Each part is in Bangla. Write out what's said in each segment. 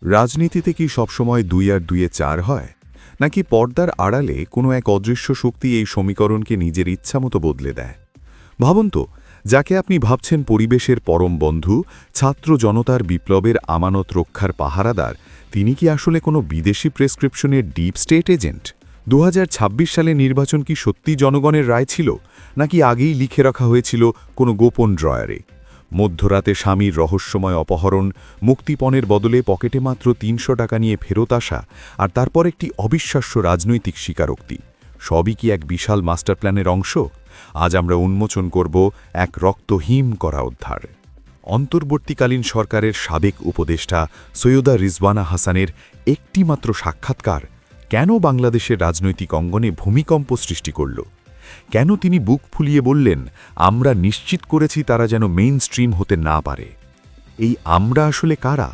রাজনীতিতে কি সবসময় ২ আর ২ এ ৪ হয়, নাকি পর্দার আড়ালে কোনো এক অদৃশ্য শক্তি এই সমীকরণকে নিজের ইচ্ছামতো বদলে দেয়? ভাবুন তো, যাকে আপনি ভাবছেন পরিবেশের পরম বন্ধু, ছাত্র জনতার বিপ্লবের আমানত রক্ষার পাহারাদার, তিনি কি আসলে কোনো বিদেশি প্রেসক্রিপশনের ডিপ স্টেট এজেন্ট? ২০২৬ সালে নির্বাচন কি সত্যি জনগণের রায় ছিল, নাকি আগেই লিখে রাখা হয়েছিল কোনো গোপন ড্রয়ারে? মধ্যরাতে স্বামীর রহস্যময় অপহরণ, মুক্তিপণের বদলে পকেটে মাত্র ৩০০ টাকা নিয়ে ফেরত আসা, আর তারপর একটি অবিশ্বাস্য রাজনৈতিক স্বীকারোক্তি, সবই কি এক বিশাল মাস্টার প্ল্যানের অংশ? আজ আমরা উন্মোচন করব এক রক্তহীন করা অধ্যায়। অন্তর্বর্তীকালীন সরকারের সাবেক উপদেষ্টা সৈয়দা রিজওয়ানা হাসানের একটিমাত্র সাক্ষাৎকার কেন বাংলাদেশের রাজনৈতিক অঙ্গনে ভূমিকম্প সৃষ্টি করল? কেন তিনি বুক ফুলিয়ে বললেন, আমরা নিশ্চিত করেছি তারা যেন মেইন স্ট্রিম হতে না পারে? এই আমরা আসলে কারা?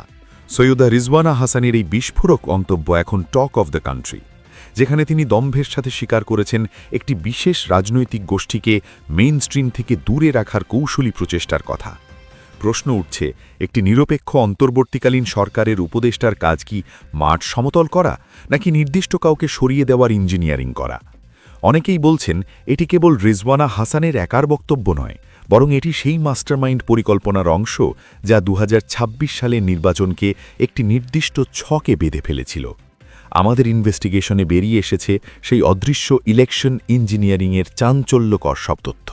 সৈয়দা রিজওয়ানা হাসানের এই বিস্ফোরক মন্তব্য এখন টক অফ দ্য কান্ট্রি, যেখানে তিনি দম্ভের সাথে স্বীকার করেছেন একটি বিশেষ রাজনৈতিক গোষ্ঠীকে মেইন স্ট্রিম থেকে দূরে রাখার কৌশলী প্রচেষ্টার কথা। প্রশ্ন উঠছে, একটি নিরপেক্ষ অন্তর্বর্তীকালীন সরকারের উপদেষ্টার কাজ কি মাঠ সমতল করা, নাকি নির্দিষ্ট কাউকে সরিয়ে দেওয়ার ইঞ্জিনিয়ারিং করা? অনেকেই বলছেন এটি কেবল রিজওয়ানা হাসানের একার বক্তব্য নয়, বরং এটি সেই মাস্টারমাইন্ড পরিকল্পনার অংশ যা ২০২৬ সালের নির্বাচনকে একটি নির্দিষ্ট ছকে বেঁধে ফেলেছিল। আমাদের ইনভেস্টিগেশনে বেরিয়ে এসেছে সেই অদৃশ্য ইলেকশন ইঞ্জিনিয়ারিংয়ের চাঞ্চল্যকর সব তথ্য।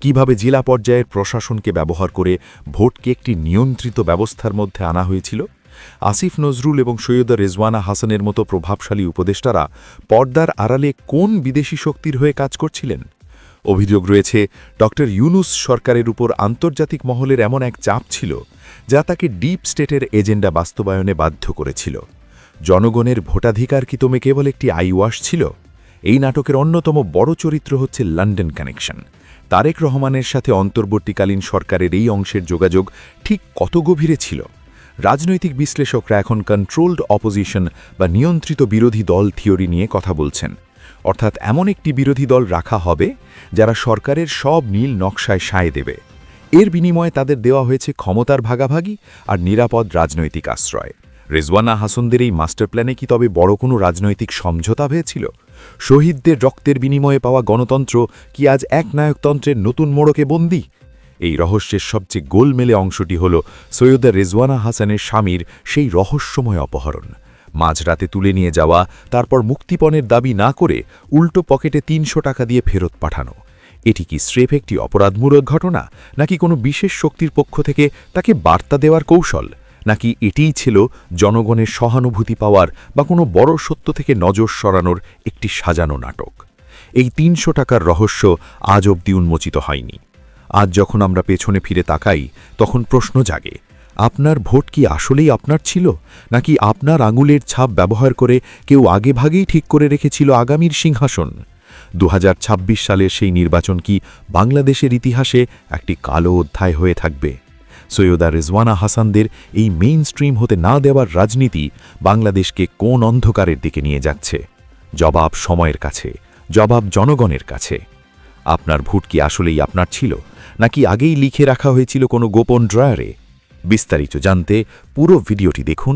কীভাবে জেলা পর্যায়ের প্রশাসনকে ব্যবহার করে ভোটকে একটি নিয়ন্ত্রিত ব্যবস্থার মধ্যে আনা হয়েছিল। আসিফ নজরুল এবং সৈয়দা রিজওয়ানা হাসানের মতো প্রভাবশালী উপদেষ্টারা পর্দার আড়ালে কোন বিদেশি শক্তির হয়ে কাজ করছিলেন? অভিযোগ রয়েছে ড ইউনূস সরকারের উপর আন্তর্জাতিক মহলের এমন এক চাপ ছিল যা তাকে ডিপ স্টেটের এজেন্ডা বাস্তবায়নে বাধ্য করেছিল। জনগণের ভোটাধিকার কি তোমে কেবল একটি আইওয়াশ ছিল? এই নাটকের অন্যতম বড় চরিত্র হচ্ছে লন্ডন কানেকশন। তারেক রহমানের সাথে অন্তর্বর্তীকালীন সরকারের এই অংশের যোগাযোগ ঠিক কত গভীরে ছিল? রাজনৈতিক বিশ্লেষকরা এখন কন্ট্রোলড অপোজিশন বা নিয়ন্ত্রিত বিরোধী দল থিওরি নিয়ে কথা বলছেন, অর্থাৎ এমন একটি বিরোধী দল রাখা হবে যারা সরকারের সব নীল নকশায় সায় দেবে। এর বিনিময়ে তাদের দেওয়া হয়েছে ক্ষমতার ভাগাভাগি আর নিরাপদ রাজনৈতিক আশ্রয়। রিজওয়ানা হাসানদের এই মাস্টার প্ল্যানে কি তবে বড় কোনো রাজনৈতিক সমঝোতা হয়েছিল? শহীদদের রক্তের বিনিময়ে পাওয়া গণতন্ত্র কি আজ একনায়কতন্ত্রের নতুন মোড়কে বন্দী? এই রহস্যের সবচেয়ে গোলমেলে অংশটি হল সৈয়দা রিজওয়ানা হাসানের স্বামীর সেই রহস্যময় অপহরণ, মাঝরাতে তুলে নিয়ে যাওয়া, তারপর মুক্তিপণের দাবি না করে উল্টো পকেটে ৩০০ টাকা দিয়ে ফেরত পাঠানো। এটি কি স্রেফ একটি অপরাধমূলক ঘটনা, নাকি কোনো বিশেষ শক্তির পক্ষ থেকে তাকে বার্তা দেওয়ার কৌশল, নাকি এটিই ছিল জনগণের সহানুভূতি পাওয়ার বা কোনো বড় সত্য থেকে নজর সরানোর একটি সাজানো নাটক? এই ৩০০ টাকার রহস্য আজ অবধি উন্মোচিত হয়নি। আজ যখন আমরা পেছনে ফিরে তাকাই, তখন প্রশ্ন জাগে, আপনার ভোট কি আসলেই আপনার ছিল, নাকি আপনার আঙুলের ছাপ ব্যবহার করে কেউ আগেভাগেই ঠিক করে রেখেছিল আগামীর সিংহাসন? ২০২৬ সালের সেই নির্বাচন কি বাংলাদেশের ইতিহাসে একটি কালো অধ্যায় হয়ে থাকবে? সৈয়দা রিজওয়ানা হাসানদের এই মেইন স্ট্রিম হতে না দেওয়ার রাজনীতি বাংলাদেশকে কোন অন্ধকারের দিকে নিয়ে যাচ্ছে? জবাব সময়ের কাছে, জবাব জনগণের কাছে। আপনার ভোট কি আসলেই আপনার ছিল, নাকি আগেই লিখে রাখা হয়েছিল কোনো গোপন ড্রয়ারে? বিস্তারিত জানতে পুরো ভিডিওটি দেখুন